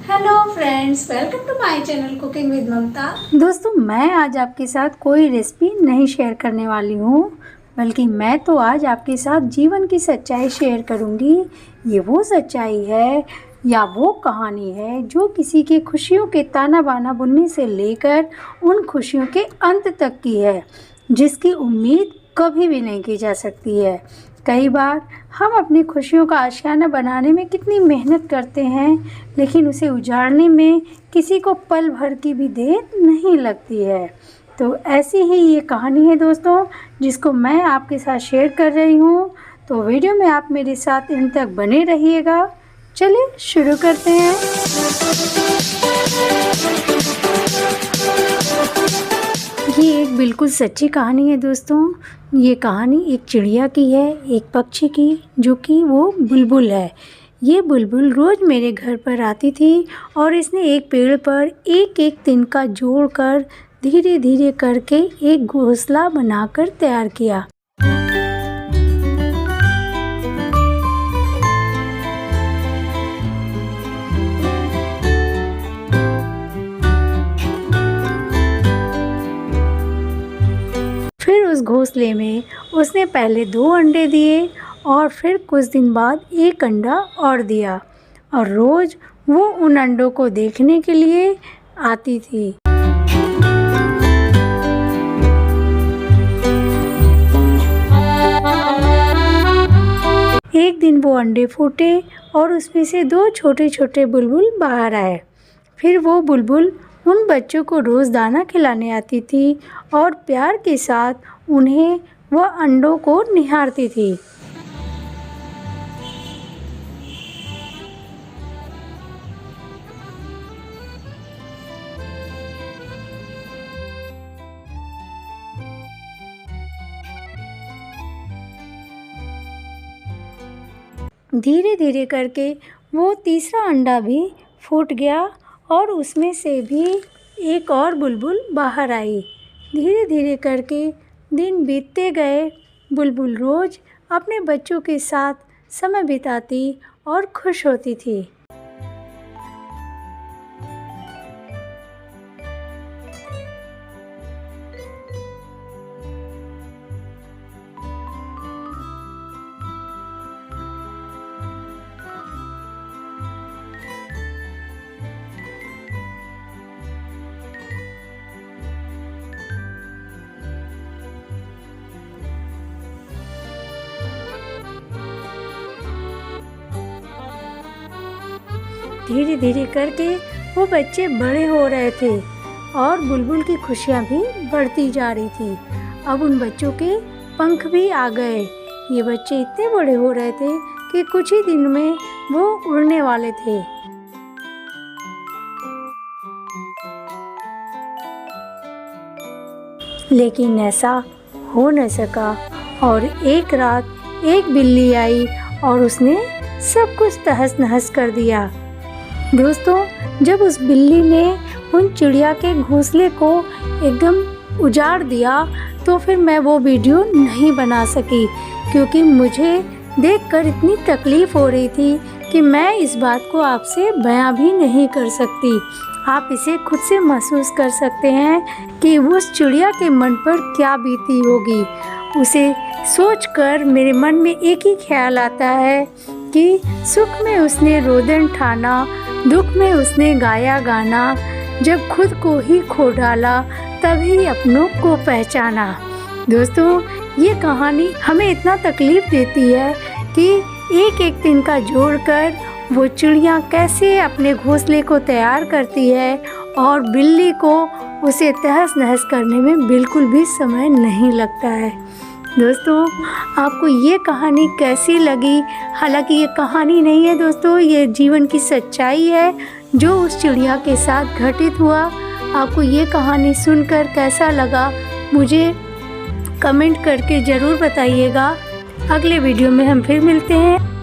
Hello friends, welcome to my channel cooking with Mamta. दोस्तों, मैं आज आपके साथ कोई रेसिपी नहीं शेयर करने वाली हूँ, बल्कि मैं तो आज आपके साथ जीवन की सच्चाई शेयर करूँगी। ये वो सच्चाई है या वो कहानी है जो किसी के खुशियों के ताना बाना बुनने से लेकर उन खुशियों के अंत तक की है, जिसकी उम्मीद कभी भी नहीं की जा सकती है। कई बार हम अपनी खुशियों का आशियाना बनाने में कितनी मेहनत करते हैं, लेकिन उसे उजाड़ने में किसी को पल भर की भी देर नहीं लगती है। तो ऐसी ही ये कहानी है दोस्तों, जिसको मैं आपके साथ शेयर कर रही हूँ। तो वीडियो में आप मेरे साथ इन तक बने रहिएगा। चलिए शुरू करते हैं। ये एक बिल्कुल सच्ची कहानी है दोस्तों। ये कहानी एक चिड़िया की है, एक पक्षी की, जो कि वो बुलबुल है। ये बुलबुल रोज़ मेरे घर पर आती थी और इसने एक पेड़ पर एक एक तिनका जोड़कर धीरे धीरे करके एक घोंसला बनाकर तैयार किया। फिर उस घोंसले में उसने पहले 2 अंडे दिए और फिर कुछ दिन बाद एक अंडा और दिया, और रोज़ वो उन अंडों को देखने के लिए आती थी। एक दिन वो अंडे फूटे और उसमें से 2 छोटे छोटे बुलबुल बाहर आए। फिर वो बुलबुल उन बच्चों को रोज़ दाना खिलाने आती थी और प्यार के साथ उन्हें वह अंडों को निहारती थी। धीरे धीरे करके वो तीसरा अंडा भी फूट गया और उसमें से भी एक और बुलबुल बाहर आई। धीरे धीरे करके दिन बीतते गए। बुलबुल रोज़ अपने बच्चों के साथ समय बिताती और खुश होती थी। धीरे धीरे करके वो बच्चे बड़े हो रहे थे और बुलबुल की खुशियाँ भी बढ़ती जा रही थी। अब उन बच्चों के पंख भी आ गए। ये बच्चे इतने बड़े हो रहे थे कि कुछ ही दिन में वो उड़ने वाले थे। लेकिन ऐसा हो न सका और एक रात एक बिल्ली आई और उसने सब कुछ तहस नहस कर दिया। दोस्तों, जब उस बिल्ली ने उन चिड़िया के घोंसले को एकदम उजाड़ दिया तो फिर मैं वो वीडियो नहीं बना सकी, क्योंकि मुझे देखकर इतनी तकलीफ़ हो रही थी कि मैं इस बात को आपसे बयां भी नहीं कर सकती। आप इसे खुद से महसूस कर सकते हैं कि उस चिड़िया के मन पर क्या बीती होगी। उसे सोचकर मेरे मन में एक ही ख्याल आता है कि सुख में उसने रोदन ठाना, दुख में उसने गाया गाना, जब खुद को ही खो डाला तभी अपनों को पहचाना। दोस्तों, ये कहानी हमें इतना तकलीफ़ देती है कि एक एक तिनका जोड़कर वो चिड़िया कैसे अपने घोंसले को तैयार करती है और बिल्ली को उसे तहस नहस करने में बिल्कुल भी समय नहीं लगता है। दोस्तों, आपको ये कहानी कैसी लगी? हालांकि ये कहानी नहीं है दोस्तों, ये जीवन की सच्चाई है जो उस चिड़िया के साथ घटित हुआ। आपको ये कहानी सुनकर कैसा लगा, मुझे कमेंट करके ज़रूर बताइएगा। अगले वीडियो में हम फिर मिलते हैं।